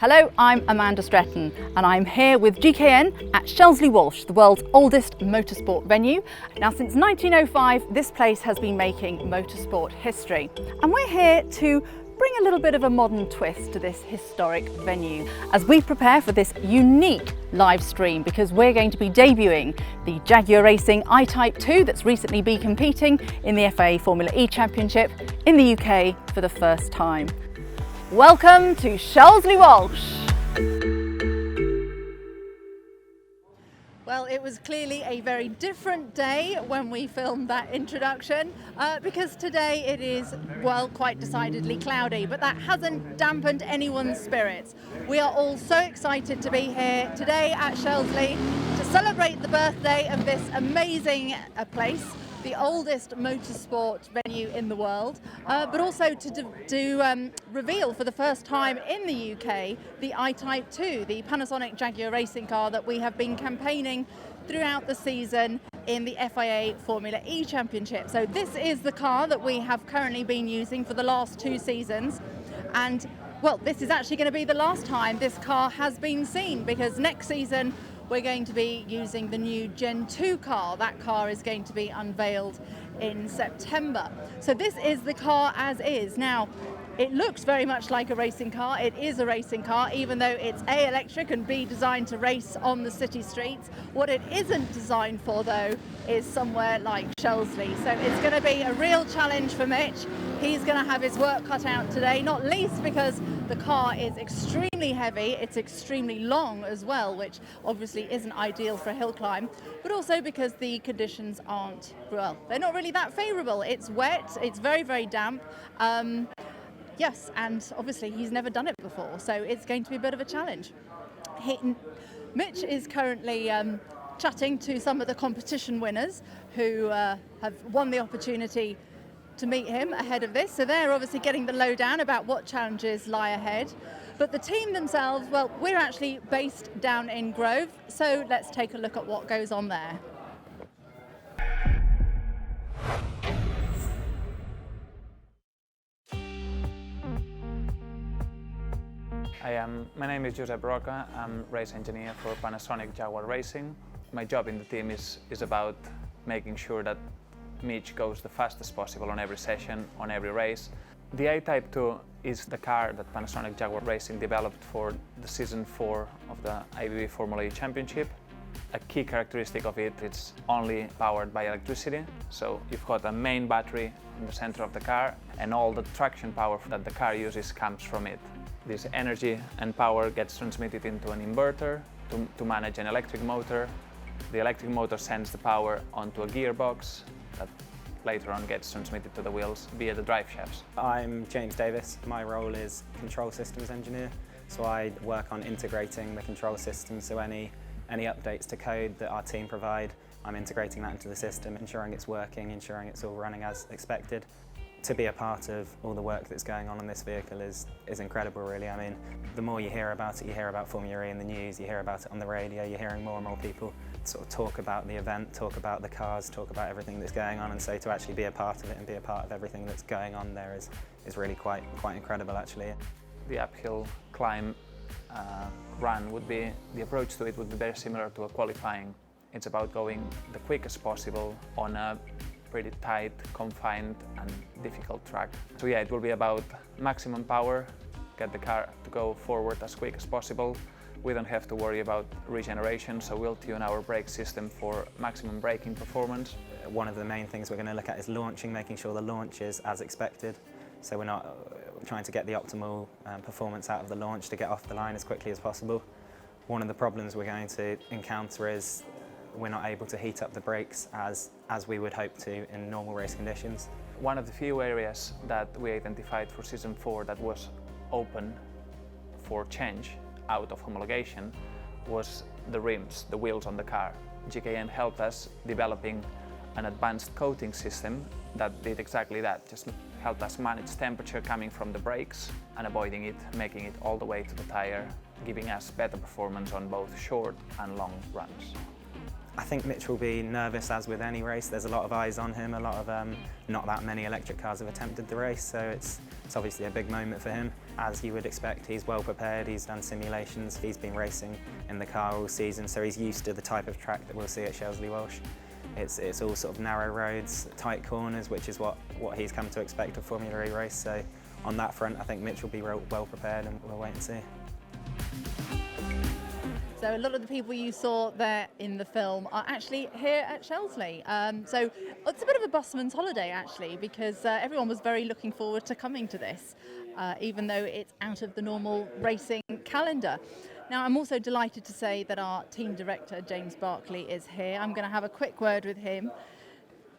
Hello, I'm Amanda Stretton and I'm here with GKN at Shelsley Walsh, the world's oldest motorsport venue. Now, since 1905, this place has been making motorsport history, and we're here to bring a little bit of a modern twist to this historic venue as we prepare for this unique live stream, because we're going to be debuting the Jaguar Racing I-Type 2 that's recently been competing in the FIA Formula E Championship in the UK for the first time. Welcome to Shelsley Walsh. Well, it was clearly a very different day when we filmed that introduction because today it is, well, quite decidedly cloudy, but that hasn't dampened anyone's spirits. We are all so excited to be here today at Shelsley to celebrate the birthday of this amazing place, the oldest motorsport venue in the world, but also to reveal for the first time in the UK the I-Type 2, the Panasonic Jaguar racing car that we have been campaigning throughout the season in the FIA Formula E Championship. So this is the car that we have currently been using for the last 2 seasons, and well, this is actually going to be the last time this car has been seen, because next season we're going to be using the new Gen 2 car. That car is going to be unveiled in September. So this is the car as is. Now, it looks very much like a racing car. It is a racing car, even though it's A, electric, and B, designed to race on the city streets. What it isn't designed for, though, is somewhere like Shelsley. So it's going to be a real challenge for Mitch. He's going to have his work cut out today, not least because the car is extremely heavy, it's extremely long as well, which obviously isn't ideal for a hill climb, but also because the conditions aren't, well, they're not really that favourable. It's wet, it's very, very damp. Yes, and obviously he's never done it before, so it's going to be a bit of a challenge. Mitch is currently chatting to some of the competition winners who have won the opportunity to meet him ahead of this, so they're obviously getting the lowdown about what challenges lie ahead. But the team themselves, well, we're actually based down in Grove, so let's take a look at what goes on there. My name is Josep Roca. I'm race engineer for Panasonic Jaguar Racing. My job in the team is about making sure that Mitch goes the fastest possible on every session, on every race. The I-Type 2 is the car that Panasonic Jaguar Racing developed for the season 4 of the IBB Formula E Championship. A key characteristic of it is only powered by electricity, so you've got a main battery in the center of the car, and all the traction power that the car uses comes from it. This energy and power gets transmitted into an inverter to manage an electric motor. The electric motor sends the power onto a gearbox that later on gets transmitted to the wheels via the drive shafts. I'm James Davis. My role is control systems engineer, so I work on integrating the control system, so any updates to code that our team provide, I'm integrating that into the system, ensuring it's working, ensuring it's all running as expected. To be a part of all the work that's going on this vehicle is incredible, really. I mean, the more you hear about it, you hear about Formula E in the news, you hear about it on the radio, you're hearing more and more people sort of talk about the event, talk about the cars, talk about everything that's going on, and so to actually be a part of it and be a part of everything that's going on there is really quite incredible, actually. The uphill climb run the approach to it would be very similar to a qualifying. It's about going the quickest possible on a pretty tight, confined and difficult track. So yeah, it will be about maximum power, get the car to go forward as quick as possible. We don't have to worry about regeneration, so we'll tune our brake system for maximum braking performance. One of the main things we're going to look at is launching, making sure the launch is as expected. So we're not trying to get the optimal performance out of the launch to get off the line as quickly as possible. One of the problems we're going to encounter is we're not able to heat up the brakes as we would hope to in normal race conditions. One of the few areas that we identified for season 4 that was open for change out of homologation was the rims, the wheels on the car. GKN helped us developing an advanced coating system that did exactly that, just helped us manage temperature coming from the brakes and avoiding it, making it all the way to the tire, giving us better performance on both short and long runs. I think Mitch will be nervous, as with any race. There's a lot of eyes on him, a lot of not that many electric cars have attempted the race, so it's obviously a big moment for him. As you would expect, he's well prepared, he's done simulations, he's been racing in the car all season, so he's used to the type of track that we'll see at Shelsley Walsh. It's all sort of narrow roads, tight corners, which is what he's come to expect of Formula E race, so on that front I think Mitch will be well prepared, and we'll wait and see. So a lot of the people you saw there in the film are actually here at Shelsley. So it's a bit of a busman's holiday actually, because everyone was very looking forward to coming to this, even though it's out of the normal racing calendar. Now I'm also delighted to say that our team director, James Barkley, is here. I'm going to have a quick word with him.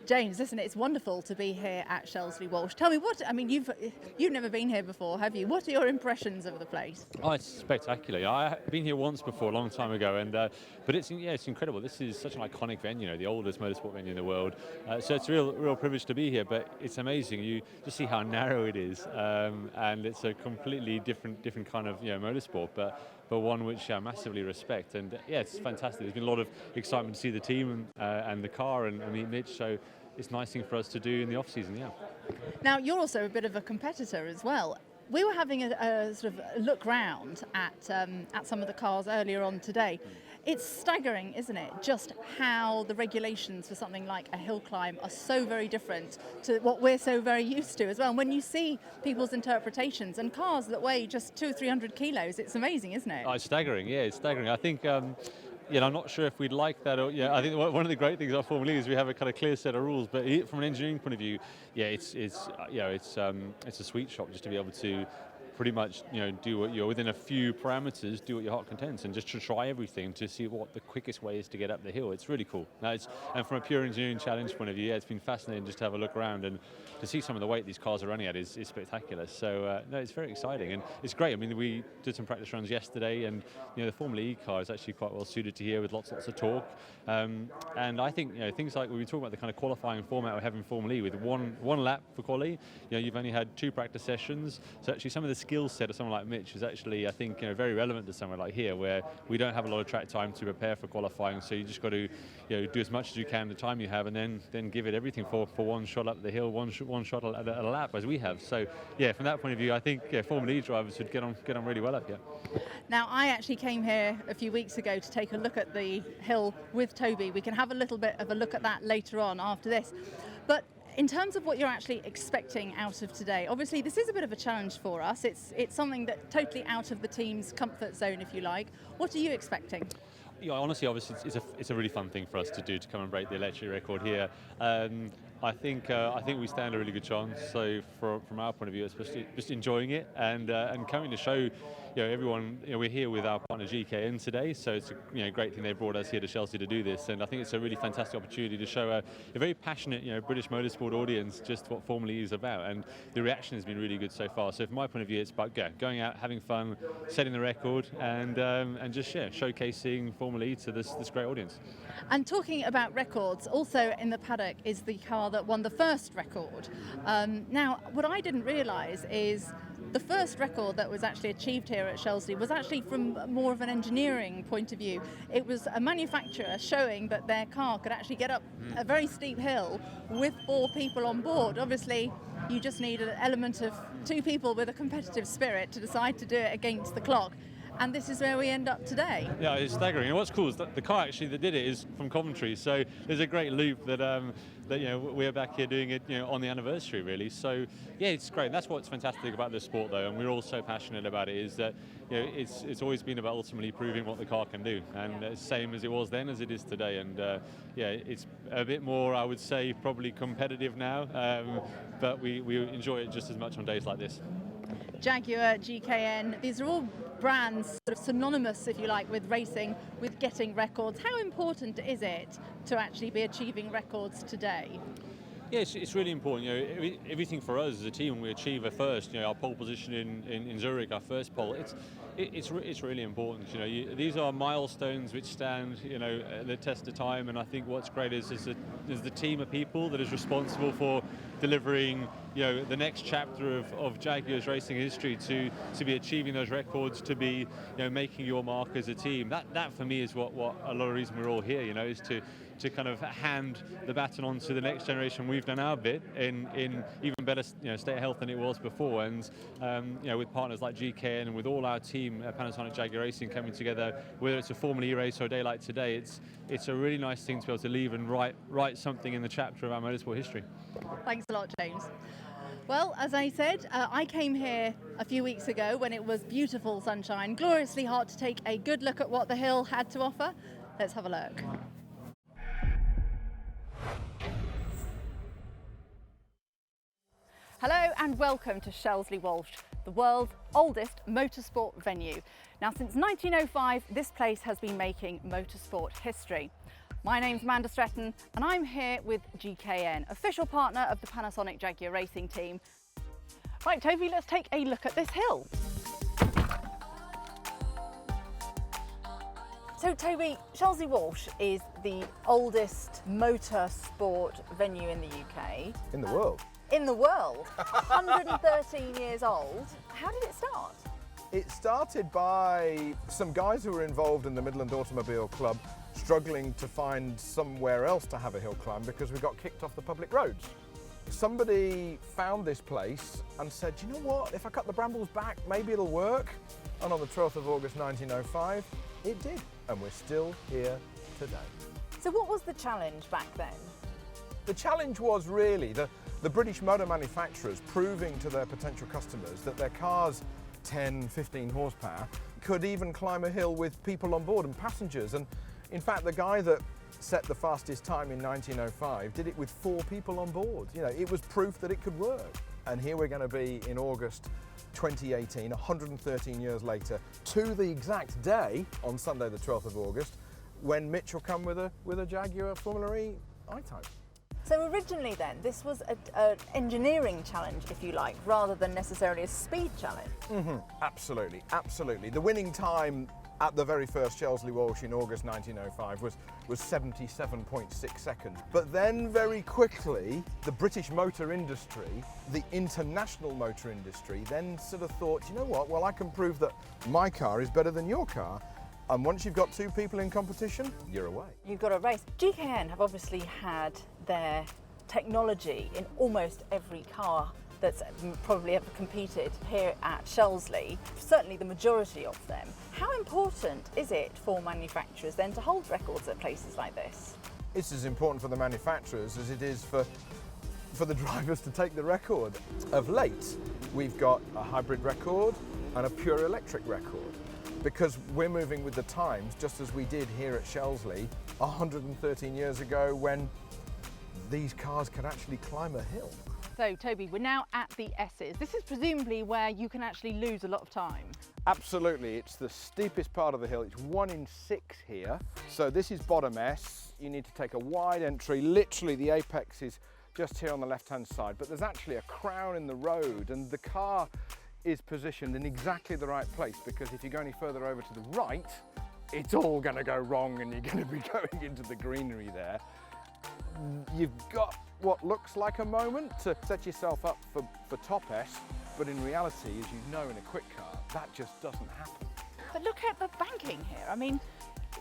James, listen, it's wonderful to be here at Shelsley Walsh. Tell me you've never been here before, have you? What are your impressions of the place? Oh, it's spectacular. I've been here once before, a long time ago, and but it's incredible. This is such an iconic venue, the oldest motorsport venue in the world. So it's a real privilege to be here. But it's amazing. You just see how narrow it is, and it's a completely different kind of motorsport, but one which I massively respect. And it's fantastic. There's been a lot of excitement to see the team and the car and meet Mitch. So it's a nice thing for us to do in the off season. Yeah. Now you're also a bit of a competitor as well. We were having a sort of look round at some of the cars earlier on today. It's staggering, isn't it, just how the regulations for something like a hill climb are so very different to what we're so very used to as well. And when you see people's interpretations and cars that weigh just 200 or 300 kilos, it's amazing, isn't it? Oh, it's staggering. Yeah, it's staggering. I think. I'm not sure if we'd like that. Or, I think one of the great things about Formula E is we have a kind of clear set of rules. But from an engineering point of view, it's a sweet shop just to be able to pretty much do what you're within a few parameters, do what your heart contents, and just to try everything to see what the quickest way is to get up the hill. It's really cool. And from a pure engineering challenge point of view, it's been fascinating just to have a look around and to see some of the weight these cars are running at is spectacular. So it's very exciting and it's great. I mean, we did some practice runs yesterday, and the Formula E car is actually quite well suited to here with lots of torque. And I think things like when we talk about the kind of qualifying format we have in Formula E with one lap for quali, you've only had 2 practice sessions. So actually some of the skill set of someone like Mitch is actually, I think, very relevant to somewhere like here, where we don't have a lot of track time to prepare for qualifying. So you just got to do as much as you can the time you have, and then give it everything for one shot up the hill, one shot at a lap as we have. So from that point of view, I think Formula E drivers would get on really well up here. Now I actually came here a few weeks ago to take a look at the hill with Toby. We can have a little bit of a look at that later on after this. But in terms of what you're actually expecting out of today, obviously this is a bit of a challenge for us. It's something that totally out of the team's comfort zone, if you like. What are you expecting? Honestly, obviously, it's a really fun thing for us to do, to come and break the electric record here. I think we stand a really good chance. So from our point of view, especially just enjoying it and coming to show everyone. We're here with our partner GKN today, so it's a great thing they brought us here to Shelsley to do this, and I think it's a really fantastic opportunity to show a very passionate British motorsport audience just what Formula E is about, and the reaction has been really good so far. So from my point of view, it's about going out, having fun, setting the record, and just showcasing Formula E to this great audience. And talking about records, also in the paddock is the car that won the first record. Now, what I didn't realise is the first record that was actually achieved here at Shelsley was actually from more of an engineering point of view. It was a manufacturer showing that their car could actually get up a very steep hill with 4 people on board. Obviously, you just need an element of 2 people with a competitive spirit to decide to do it against the clock. And this is where we end up today. Yeah, it's staggering. And what's cool is that the car actually that did it is from Coventry, so there's a great loop that we're back here doing it on the anniversary really. So it's great. And that's what's fantastic about this sport though, and we're all so passionate about it, is that it's always been about ultimately proving what the car can do, and it's the same as it was then as it is today. And it's a bit more, I would say, probably competitive now, but we enjoy it just as much on days like this. Jaguar, GKN, these are all brands sort of synonymous, if you like, with racing, with getting records. How important is it to actually be achieving records today? Yeah, it's really important. Everything for us as a team, when we achieve a first, our pole position in Zurich, our first pole, it's really important. These are milestones which stand, the test of time. And I think what's great is the team of people that is responsible for delivering, the next chapter of Jaguar's racing history to be achieving those records, to be, making your mark as a team. That for me is what a lot of the reason we're all here, is to kind of hand the baton on to the next generation. We've done our bit in even better state of health than it was before, and with partners like GKN and with all our team at Panasonic Jaguar Racing coming together, whether it's a Formula E race or a day like today, it's a really nice thing to be able to leave and write something in the chapter of our motorsport history. Thanks a lot, James. Well, as I said, I came here a few weeks ago when it was beautiful sunshine, gloriously hot, to take a good look at what the hill had to offer. Let's have a look. Hello and welcome to Shelsley Walsh, the world's oldest motorsport venue. Now, since 1905, this place has been making motorsport history. My name's Amanda Stretton and I'm here with GKN, official partner of the Panasonic Jaguar Racing team. Right, Toby, let's take a look at this hill. So Toby, Shelsley Walsh is the oldest motorsport venue in the UK. In the world. In the world, 113 years old. How did it start? It started by some guys who were involved in the Midland Automobile Club struggling to find somewhere else to have a hill climb because we got kicked off the public roads. Somebody found this place and said, you know what, if I cut the brambles back, maybe it'll work. And on the 12th of August 1905, it did. And we're still here today. So what was the challenge back then? The challenge was really the British motor manufacturers proving to their potential customers that their cars, 10, 15 horsepower, could even climb a hill with people on board and passengers. And in fact, the guy that set the fastest time in 1905 did it with 4 people on board. It was proof that it could work. And here we're going to be in August 2018, 113 years later, to the exact day, on Sunday the 12th of August, when Mitch will come with a Jaguar Formula E I-Type. So originally then, this was an engineering challenge, if you like, rather than necessarily a speed challenge. Mm-hmm. Absolutely, absolutely. The winning time at the very first Shelsley Walsh in August 1905 was 77.6 seconds. But then very quickly, the British motor industry, the international motor industry, then sort of thought, you know what, well, I can prove that my car is better than your car. And once you've got 2 people in competition, you're away. You've got a race. GKN have obviously had their technology in almost every car that's probably ever competed here at Shelsley, certainly the majority of them. How important is it for manufacturers then to hold records at places like this? It's as important for the manufacturers as it is for the drivers to take the record. Of late, we've got a hybrid record and a pure electric record, because we're moving with the times, just as we did here at Shelsley 113 years ago when these cars could actually climb a hill. So Toby, we're now at the S's. This is presumably where you can actually lose a lot of time. Absolutely, it's the steepest part of the hill. It's 1 in 6 here. So this is bottom S. You need to take a wide entry. Literally the apex is just here on the left-hand side, but there's actually a crown in the road, and the car is positioned in exactly the right place, because if you go any further over to the right, it's all going to go wrong and you're going to be going into the greenery there. You've got what looks like a moment to set yourself up for top S, but in reality, as you know in a quick car, that just doesn't happen. But look at the banking here. I mean,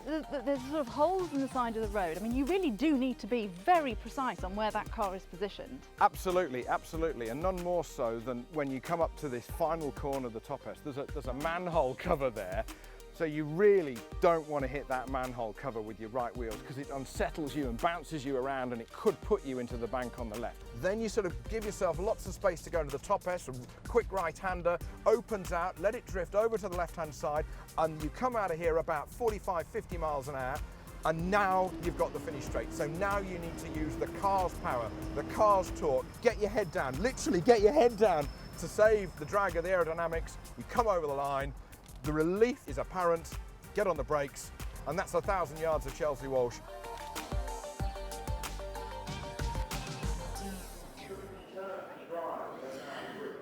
there's sort of holes in the side of the road. I mean, you really do need to be very precise on where that car is positioned. Absolutely, absolutely, and none more so than when you come up to this final corner of the top S. There's a manhole cover there, so you really don't want to hit that manhole cover with your right wheels, because it unsettles you and bounces you around, and it could put you into the bank on the left. Then you sort of give yourself lots of space to go into the top S, a quick right-hander, opens out, let it drift over to the left-hand side, and you come out of here about 45, 50 miles an hour, and now you've got the finish straight. So now you need to use the car's power, the car's torque, get your head down, literally get your head down to save the drag of the aerodynamics. You come over the line, the relief is apparent, get on the brakes, and that's 1,000 yards of Shelsley Walsh.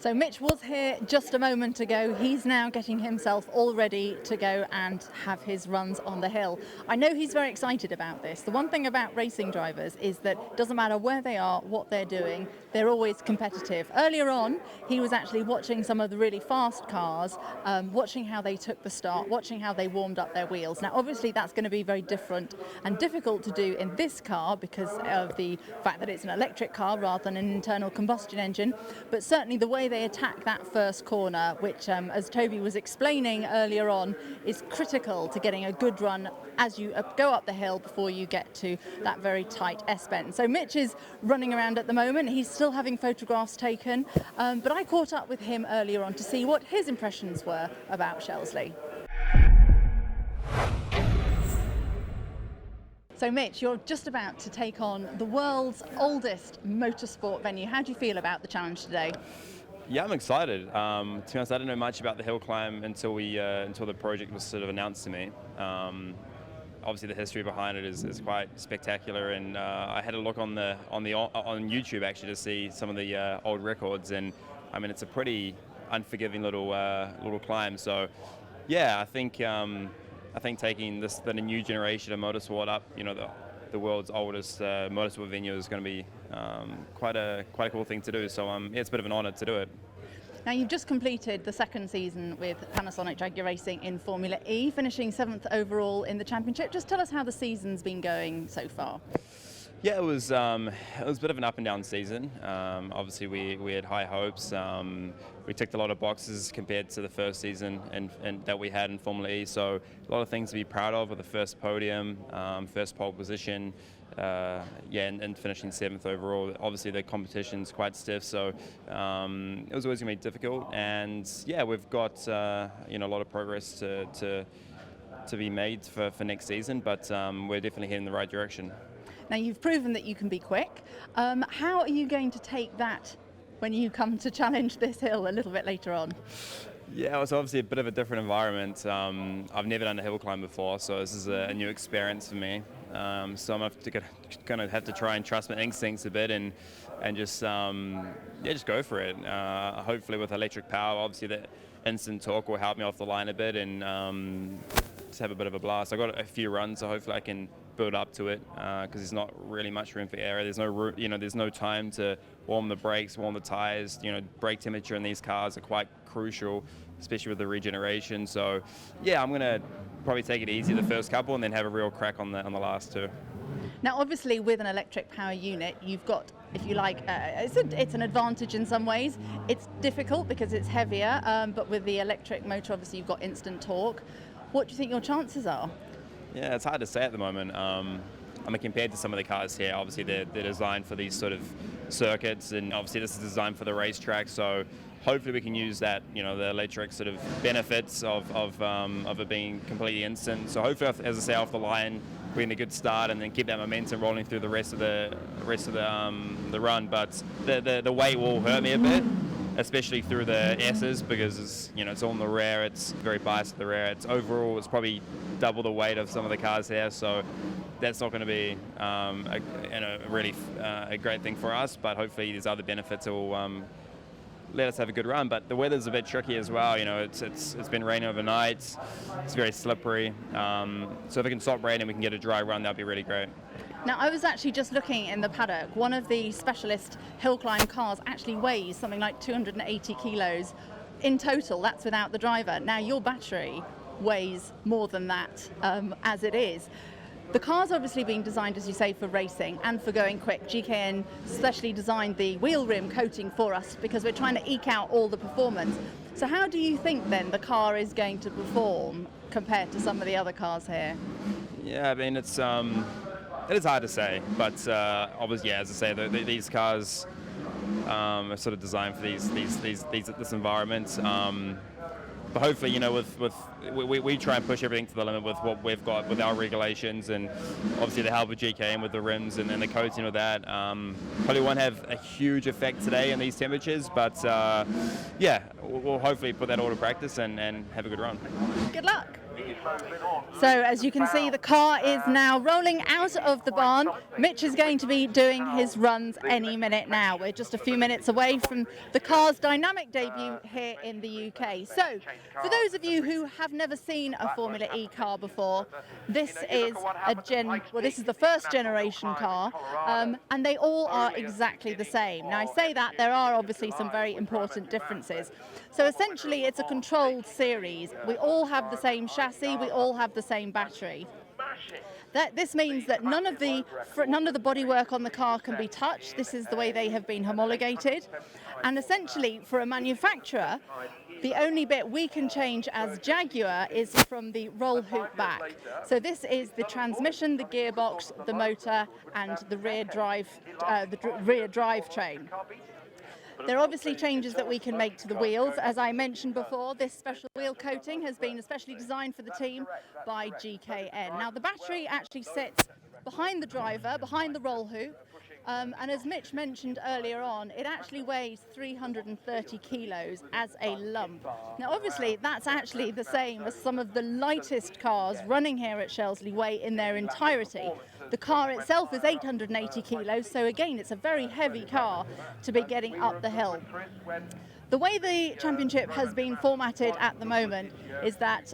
So Mitch was here just a moment ago. He's now getting himself all ready to go and have his runs on the hill. I know he's very excited about this. The one thing about racing drivers is that it doesn't matter where they are, what they're doing, they're always competitive. Earlier on, he was actually watching some of the really fast cars, watching how they took the start, watching how they warmed up their wheels. Now, obviously, that's going to be very different and difficult to do in this car because of the fact that it's an electric car rather than an internal combustion engine. But certainly the way they attack that first corner, which, as Toby was explaining earlier on, is critical to getting a good run as you go up the hill before you get to that very tight S-bend. So Mitch is running around at the moment. He's still having photographs taken, but I caught up with him earlier on to see what his impressions were about Shelsley. So Mitch, you're just about to take on the world's oldest motorsport venue. How do you feel about the challenge today? Yeah, I'm excited. To be honest, I didn't know much about the hill climb until the project was sort of announced to me. Obviously, the history behind it is quite spectacular, and I had a look on YouTube actually to see some of the old records, and I mean it's a pretty unforgiving little climb. So, yeah, I think taking the new generation of motorsport up, the world's oldest motorsport venue is going to be quite a cool thing to do. So yeah, it's a bit of an honour to do it. Now, you've just completed the second season with Panasonic Jaguar Racing in Formula E, finishing 7th overall in the championship. Just tell us how the season's been going so far. Yeah, it was a bit of an up and down season. Obviously, we had high hopes. We ticked a lot of boxes compared to the first season and that we had in Formula E. So a lot of things to be proud of with the first podium, first pole position. And finishing 7th overall. Obviously, the competition's quite stiff, so it was always going to be difficult. And yeah, we've got a lot of progress to be made for next season, but we're definitely heading in the right direction. Now, you've proven that you can be quick. How are you going to take that when you come to challenge this hill a little bit later on? Yeah, it's obviously a bit of a different environment. I've never done a hill climb before, so this is a new experience for me. So I'm going to have to try and trust my instincts a bit and just go for it. Hopefully with electric power, obviously the instant torque will help me off the line a bit and just have a bit of a blast. I've got a few runs, so hopefully I can build up to it because there's not really much room for error. There's no room, there's no time to warm the brakes, warm the tires. Brake temperature in these cars are quite crucial, especially with the regeneration. So yeah, I'm going to probably take it easy the first couple and then have a real crack on the last two. Now, obviously, with an electric power unit, you've got, if you like, it's an advantage in some ways. It's difficult because it's heavier, but with the electric motor, obviously, you've got instant torque. What do you think your chances are? Yeah, it's hard to say at the moment. I mean, compared to some of the cars here, obviously they're designed for these sort of circuits, and obviously this is designed for the racetrack. So hopefully we can use that, the electric sort of benefits of it being completely instant. So hopefully, as I say, off the line, we're in a good start, and then keep that momentum rolling through the rest of the run. But the weight will hurt me a bit, especially through the S's, because it's all in the rear. It's very biased to the rear. It's probably double the weight of some of the cars here. So that's not going to be a great thing for us. But hopefully these other benefits will let us have a good run. But the weather's a bit tricky as well. It's been raining overnight. It's very slippery. So if it can stop raining, we can get a dry run. That'd be really great. Now, I was actually just looking in the paddock. One of the specialist hill climb cars actually weighs something like 280 kilos in total. That's without the driver. Now, your battery weighs more than that as it is. The car's obviously being designed, as you say, for racing and for going quick. GKN specially designed the wheel rim coating for us because we're trying to eke out all the performance. So how do you think then the car is going to perform compared to some of the other cars here? Yeah, I mean, it is hard to say, but obviously, yeah, as I say, these cars are sort of designed for this environment. But hopefully, we try and push everything to the limit with what we've got with our regulations, and obviously the help of GKN with the rims and the coating of that. Probably won't have a huge effect today in these temperatures, but yeah, we'll hopefully put that all to practice and have a good run. Good luck. So as you can see, the car is now rolling out of the barn. Mitch is going to be doing his runs any minute now. We're just a few minutes away from the car's dynamic debut here in the UK. So for those of you who have never seen a Formula E car before, this is this is the first generation car, and they all are exactly the same. Now I say that there are obviously some very important differences. So essentially it's a controlled series. We all have the same chassis, we all have the same battery. This means that none of the bodywork on the car can be touched. This is the way they have been homologated. And essentially for a manufacturer, the only bit we can change as Jaguar is from the roll hoop back. So this is the transmission, the gearbox, the motor, and the rear drivetrain. There are obviously changes that we can make to the wheels. As I mentioned before, this special wheel coating has been especially designed for the team by GKN. Now the battery actually sits behind the driver, behind the roll hoop, and as Mitch mentioned earlier on, it actually weighs 330 kilos as a lump. Now obviously that's actually the same as some of the lightest cars running here at Shelsley weigh in their entirety. The car itself is 880 kilos, so again it's a very heavy car to be getting up the hill. The way the championship has been formatted at the moment is that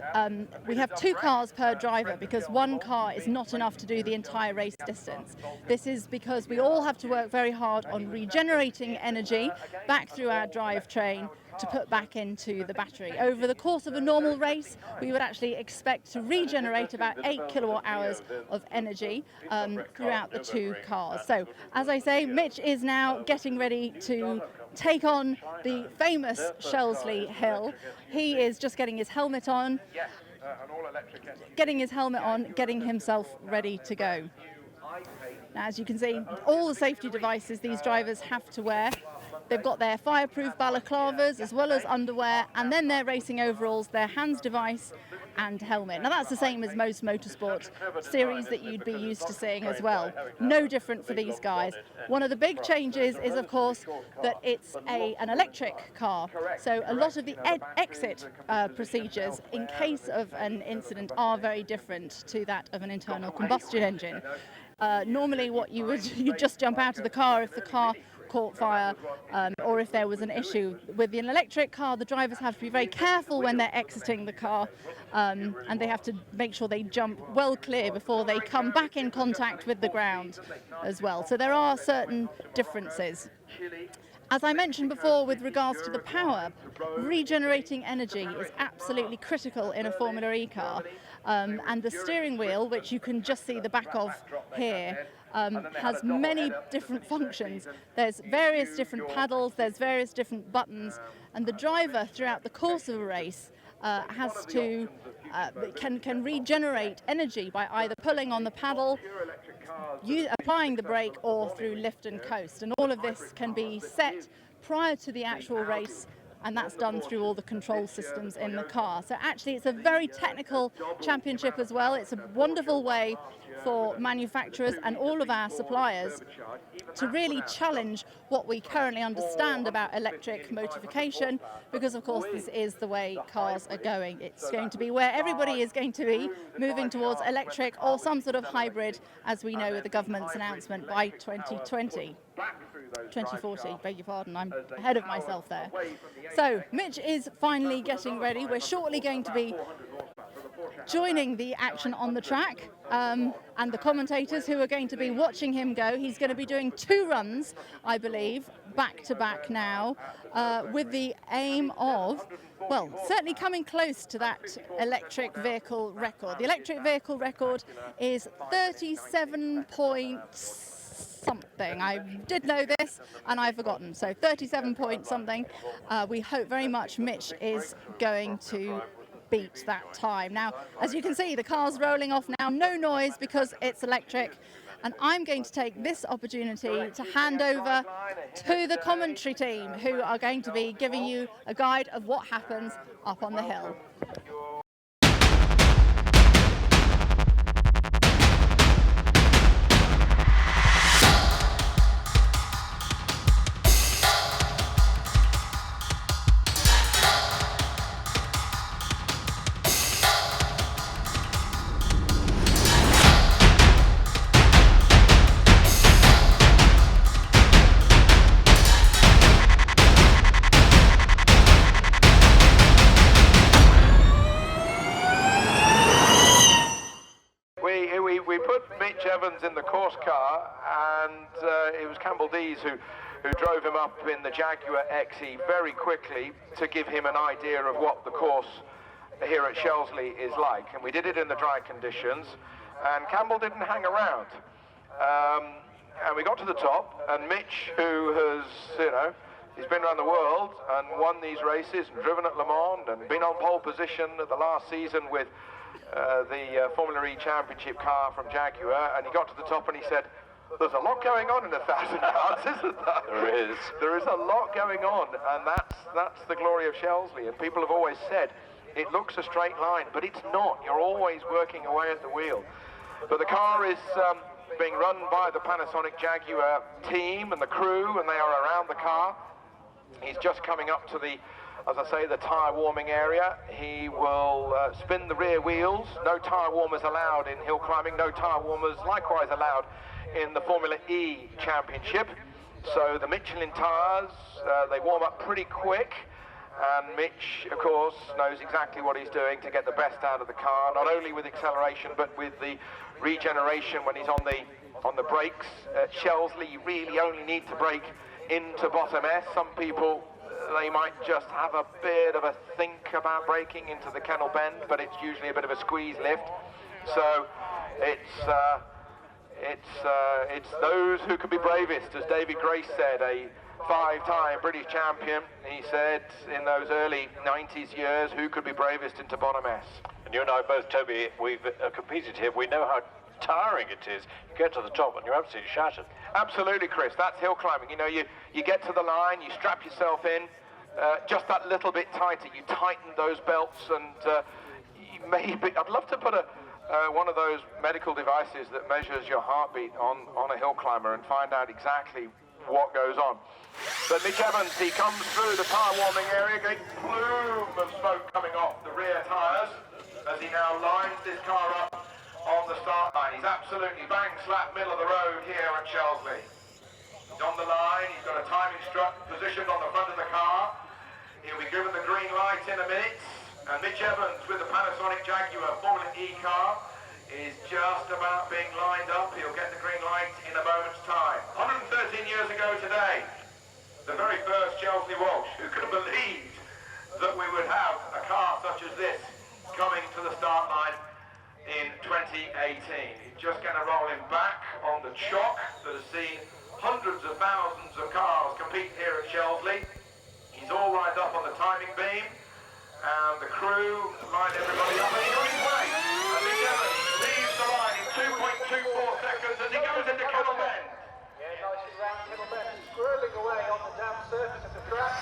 we have 2 cars per driver because 1 car is not enough to do the entire race distance. This is because we all have to work very hard on regenerating energy back through our drivetrain to put back into the battery. Over the course of a normal race, we would actually expect to regenerate about 8 kilowatt hours of energy throughout the 2 cars. So, as I say, Mitch is now getting ready to take on the famous Shelsley Hill. He is just getting his helmet on, getting himself ready to go. Now, as you can see, all the safety devices these drivers have to wear. They've got their fireproof balaclavas as well as underwear, and then their racing overalls, their hands device and helmet. Now that's the same as most motorsport series that you'd be used to seeing as well. No different for these guys. One of the big changes is of course that it's an electric car. So a lot of the exit procedures in case of an incident are very different to that of an internal combustion engine. Normally what you'd just jump out of the car if the car caught fire or if there was an issue. With an electric car, the drivers have to be very careful when they're exiting the car, and they have to make sure they jump well clear before they come back in contact with the ground as well. So there are certain differences. As I mentioned before, with regards to the power, regenerating energy is absolutely critical in a Formula E car. And the steering wheel, which you can just see the back of here, has many different functions. There's various different paddles, there's various different buttons, and the driver throughout the course of a race can regenerate energy by either pulling on the paddle, applying the brake, or through lift and coast. And all of this can be set prior to the actual race, and that's done through all the control systems in the car. So actually it's a very technical championship as well. It's a wonderful way for manufacturers and all of our suppliers to really challenge what we currently understand about electric motorification, because of course this is the way cars are going. It's going to be where everybody is going to be moving towards electric or some sort of hybrid, as we know with the government's announcement by 2040, beg your pardon, I'm ahead of myself there. So Mitch is finally getting ready. We're shortly going to be joining the action on the track, and the commentators who are going to be watching him go. He's going to be doing 2 runs, I believe, back to back now, with the aim of, well, certainly coming close to that electric vehicle record. The electric vehicle record is 37 point something. I did know this and I've forgotten. So 37 point something. We hope very much Mitch is going to beat that time. Now, as you can see, the car's rolling off now. No noise because it's electric. And I'm going to take this opportunity to hand over to the commentary team, who are going to be giving you a guide of what happens up on the hill. Campbell Dees, who drove him up in the Jaguar XE very quickly to give him an idea of what the course here at Shelsley is like. And we did it in the dry conditions, and Campbell didn't hang around. And we got to the top, and Mitch, who has, he's been around the world and won these races and driven at Le Mans and been on pole position at the last season with the Formula E Championship car from Jaguar, and he got to the top and he said, "There's a lot going on in 1,000 yards, isn't there?" There is. There is a lot going on, and that's the glory of Shelsley. And people have always said, it looks a straight line, but it's not. You're always working away at the wheel. But the car is being run by the Panasonic Jaguar team and the crew, and they are around the car. He's just coming up to the, as I say, the tyre warming area. He will spin the rear wheels. No tyre warmers allowed in hill climbing. No tyre warmers likewise allowed in the Formula E Championship. So the Michelin tyres, they warm up pretty quick. And Mitch, of course, knows exactly what he's doing to get the best out of the car, not only with acceleration, but with the regeneration when he's on the brakes. At Shelsley, you really only need to brake into bottom S. Some people, they might just have a bit of a think about braking into the kennel bend, but it's usually a bit of a squeeze lift. So it's those who can be bravest, as David Grace said, a 5-time British champion. He said in those early 90s years, who could be bravest into bottom S? And you and I both, Toby, we've competed here. We know how tiring it is. You get to the top and you're absolutely shattered. Absolutely, Chris. That's hill climbing. You get to the line, you strap yourself in just that little bit tighter. You tighten those belts, and maybe I'd love to put one of those medical devices that measures your heartbeat on a hill climber and find out exactly what goes on. But Mitch Evans, he comes through the tyre warming area, getting a plume of smoke coming off the rear tyres as he now lines this car up on the start line. He's absolutely bang slap middle of the road here at Shelsley. He's on the line, he's got a timing strut positioned on the front of the car. He'll be given the green light in a minute. And Mitch Evans with the Panasonic Jaguar Formula E car is just about being lined up. He'll get the green light in a moment's time. 113 years ago today, the very first Shelsley Walsh. Who could have believed that we would have a car such as this coming to the start line in 2018? He's just going to roll him back on the chalk that has seen hundreds of thousands of cars compete here at Shelsley. He's all lined up on the timing beam, and the crew lined everybody up, and he's on his way. And Mitch Evans leaves the line in 2.24 seconds as he goes into Kennel Bend. Yeah, nicely round Kennel Bend, swirling away on the damp surface of the track.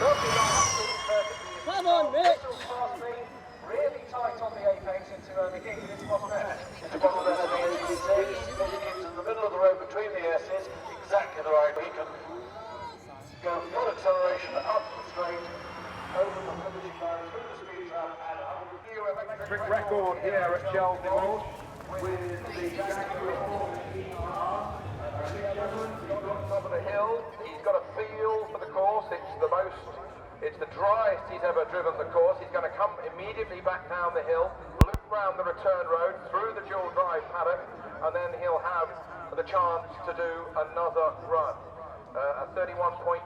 Lovely line, absolutely perfectly. Come on, Mitch! Really tight on the apex into the gate into bottom S. Into bottom S, he's into the middle of the road between the S's, exactly the right way. You can go full acceleration up the straight, over the finishing line, through the speed trap, and up the new electric Record here at Shelsley Walsh with the Jaguar car. Top of the hill, he's got a feel for the course. It's the driest he's ever driven the course. He's going to come immediately back down the hill, loop round the return road through the dual drive paddock, and then he'll have the chance to do another run. A 31.58,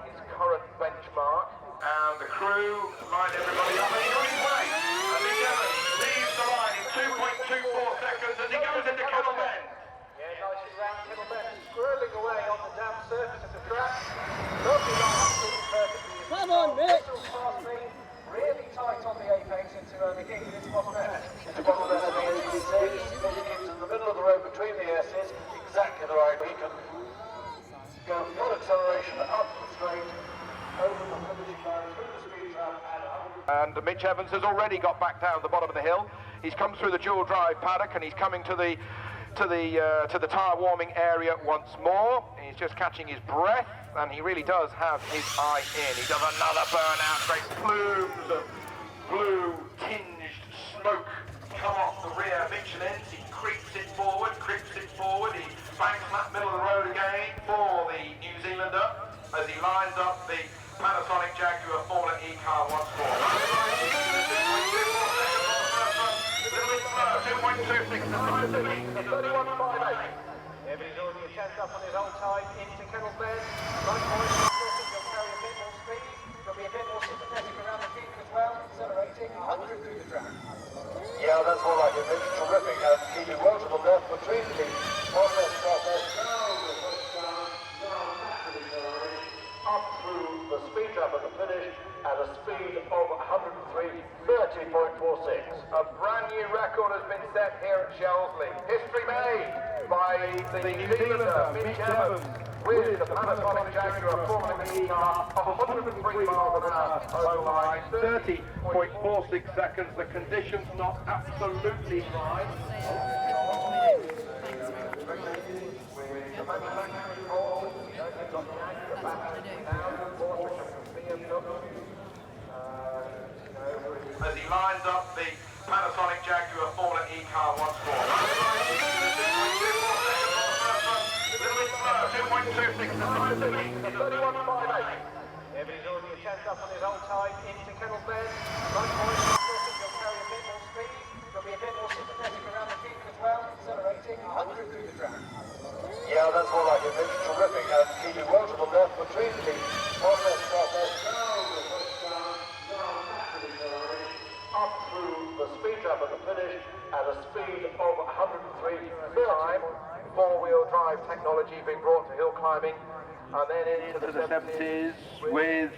his current benchmark. And the crew lined everybody up, and he's on his way. And Mitch Evans leaves the line in 2.24 seconds as he goes into Kennel Bend. Yeah, nicely round Kennel Bend, swirling away on the damp surface of the track. Lovely line, absolutely perfectly. Come on, Mitch! Really tight on the apex into the gate into bottom S. Into bottom S, he's into the middle of the road between the S's, exactly the right way. You can go full acceleration up the straight, over the finishing line, through the speed trap, and And Mitch Evans has already got back down the bottom of the hill. He's come through the dual drive paddock, and he's coming to the tyre warming area once more. He's just catching his breath, and he really does have his eye in. He does another burnout. Great plumes of blue tinged smoke come off the rear Michelins. He creeps it forward. He banks that middle of the road again for the New Zealander as he lines up the Panasonic Jaguar Formula E car once more. 2.26 to 31.58. Everybody's already a chance up on his old time into Kennel Bed. Right point, he'll carry a bit more speed. He'll be a bit more sympathetic around the kink as well, accelerating 100 through the track. Yeah, that's more like it. It's terrific and keeping well to the left between the process. Up through the speed trap at the finish at a speed of 103.30.46. A brand new record has been set here at Shelsley. History made by the New Zealander Mitch with the Panasonic Jaguar Formula E car of 103 miles an hour over line, 30.46 seconds. The conditions not absolutely right. As he lines up the Panasonic Jaguar Formula E car once more. 2.26 Everybody's already a chance up on his old time into Kennel Bed. Right point, he'll carry a bit more speed. He'll be a bit more sympathetic around the kink as well, accelerating 100 through the track. Yeah, that's more like it. It's terrific and keeping well to the left between the process. Up through the speed trap at the finish at a speed of 103.30. Four-wheel drive technology being brought to hill climbing, and then into the 70s with,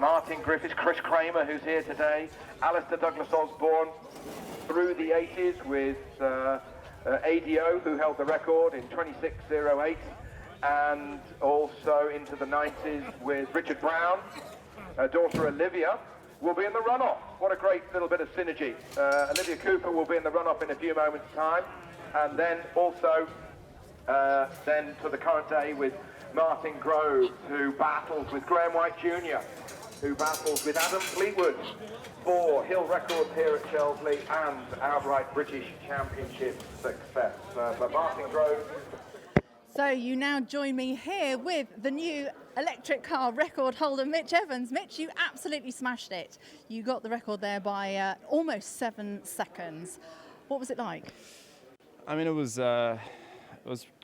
Martin Griffiths, Chris Kramer, who's here today, Alistair Douglas Osborne, through the 80s with ADO, who held the record in 26.08, and also into the 90s with Richard Brown, daughter Olivia, will be in the runoff. What a great little bit of synergy. Olivia Cooper will be in the runoff in a few moments' time, and then also then to the current day with Martin Grove, who battles with Graham White Jr., who battles with Adam Fleetwood for hill records here at Shelsley and outright British Championship success. But Martin Grove. So you now join me here with the new electric car record holder, Mitch Evans. Mitch, you absolutely smashed it. You got the record there by almost 7 seconds. What was it like? I mean, it was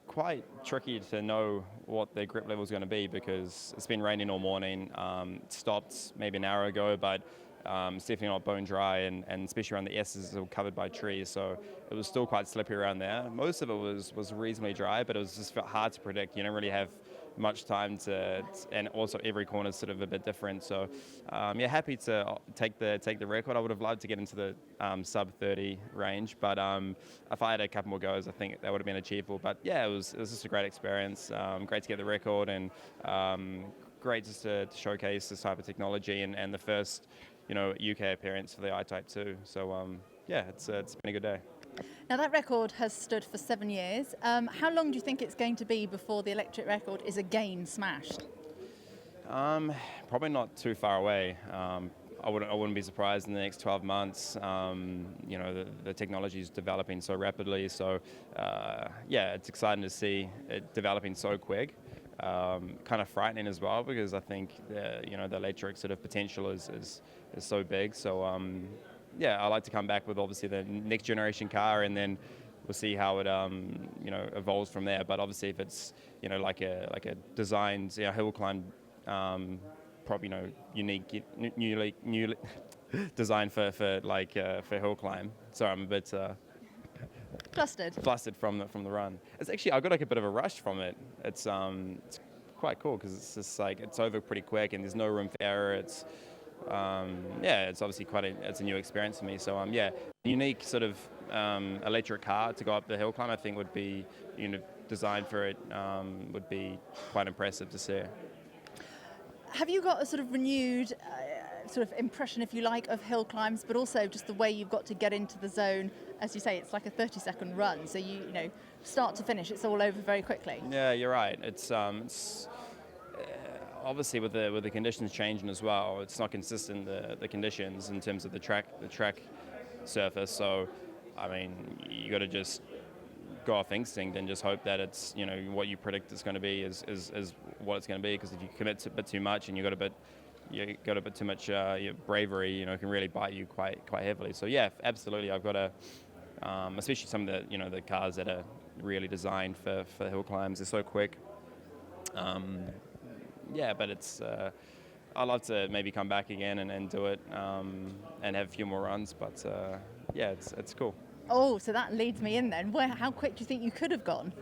quite tricky to know what their grip level was going to be because it's been raining all morning. Stopped maybe an hour ago, but it's definitely not bone dry, and especially around the S's, all covered by trees, so it was still quite slippery around there. Most of it was reasonably dry, but it was just hard to predict. You don't really have much time and also every corner is sort of a bit different. So yeah, happy to take the record. I would have loved to get into the sub 30 range, but if I had a couple more goes, I think that would have been achievable. But yeah, it was just a great experience. Great to get the record, and great just to showcase this type of technology and the first UK appearance for the I-Type 2. So yeah, it's been a good day. Now that record has stood for 7 years. How long do you think it's going to be before the electric record is again smashed? Probably not too far away. I wouldn't be surprised in the next 12 months. The technology is developing so rapidly. So yeah, it's exciting to see it developing so quick. Kind of frightening as well, because I think the electric sort of potential is so big. So yeah, I like to come back with obviously the next generation car, and then we'll see how it evolves from there. But obviously, if it's like a designed hill climb, probably unique, newly designed for hill climb. Sorry, I'm a bit flustered from the run. It's actually, I got like a bit of a rush from it. It's quite cool because it's just like it's over pretty quick and there's no room for error. It's it's obviously it's a new experience for me. So yeah, unique sort of electric car to go up the hill climb, I think would be designed for it, would be quite impressive to see. Have you got a sort of renewed sort of impression, if you like, of hill climbs, but also just the way you've got to get into the zone? As you say, it's like a 30-second run, so you start to finish, it's all over very quickly. Yeah, you're right. It's obviously with the conditions changing as well, it's not consistent the conditions in terms of the track surface. So I mean, you got to just go off instinct and just hope that it's what you predict it's going to be is what it's going to be. Because if you commit a bit too much and you got a bit too much bravery, it can really bite you quite heavily. So yeah, absolutely, I've got to, especially some of the the cars that are really designed for hill climbs. They're so quick. Yeah, but it's. I'd love to maybe come back again and do it and have a few more runs. But yeah, it's cool. Oh, so that leads me in then. How quick do you think you could have gone?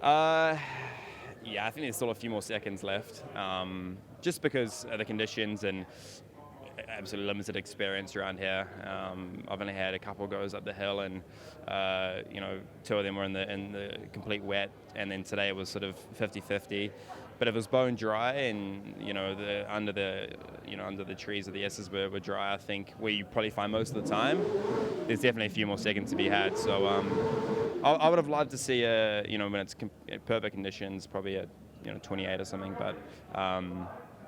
Yeah, I think there's still a few more seconds left, just because of the conditions and absolutely limited experience around here. I've only had a couple goes up the hill, and you know, 2 of them were in the complete wet, and then today it was sort of 50-50. But if it was bone dry, and you know, under the trees of the S's were dry, I think where you probably find most of the time, there's definitely a few more seconds to be had. So I would have loved to see you know, when it's perfect conditions, probably at 28 or something. But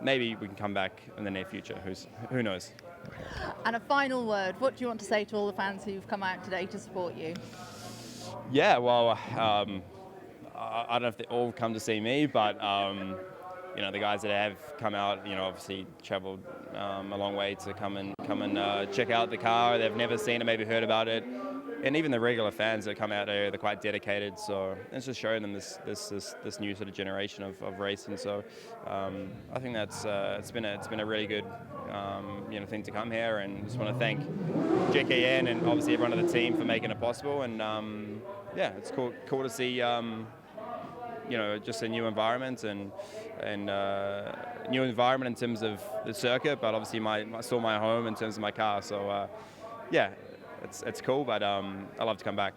maybe we can come back in the near future. Who knows? And a final word. What do you want to say to all the fans who've come out today to support you? Yeah, well, I don't know if they all come to see me, but you know, the guys that have come out, you know, obviously travelled a long way to come and check out the car. They've never seen it, maybe heard about it, and even the regular fans that come out there, they're quite dedicated. So it's just showing them this new sort of generation of racing. So I think that's it's been a really good you know, thing to come here, and just want to thank GKN and obviously everyone on the team for making it possible. And yeah, it's cool to see. You know, just a new environment and new environment in terms of the circuit, but obviously still my home in terms of my car. So yeah, it's cool, but I love to come back.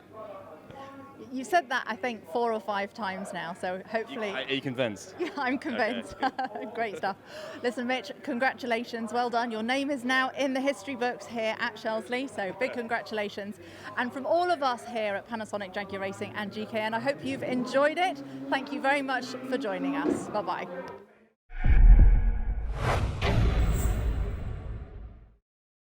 You said that, I think, 4 or 5 times now, so hopefully... Are you convinced? Yeah, I'm convinced. Okay. Great stuff. Listen, Mitch, congratulations. Well done. Your name is now in the history books here at Shelsley, so big congratulations. And from all of us here at Panasonic, Jaguar Racing and GKN, I hope you've enjoyed it. Thank you very much for joining us. Bye-bye.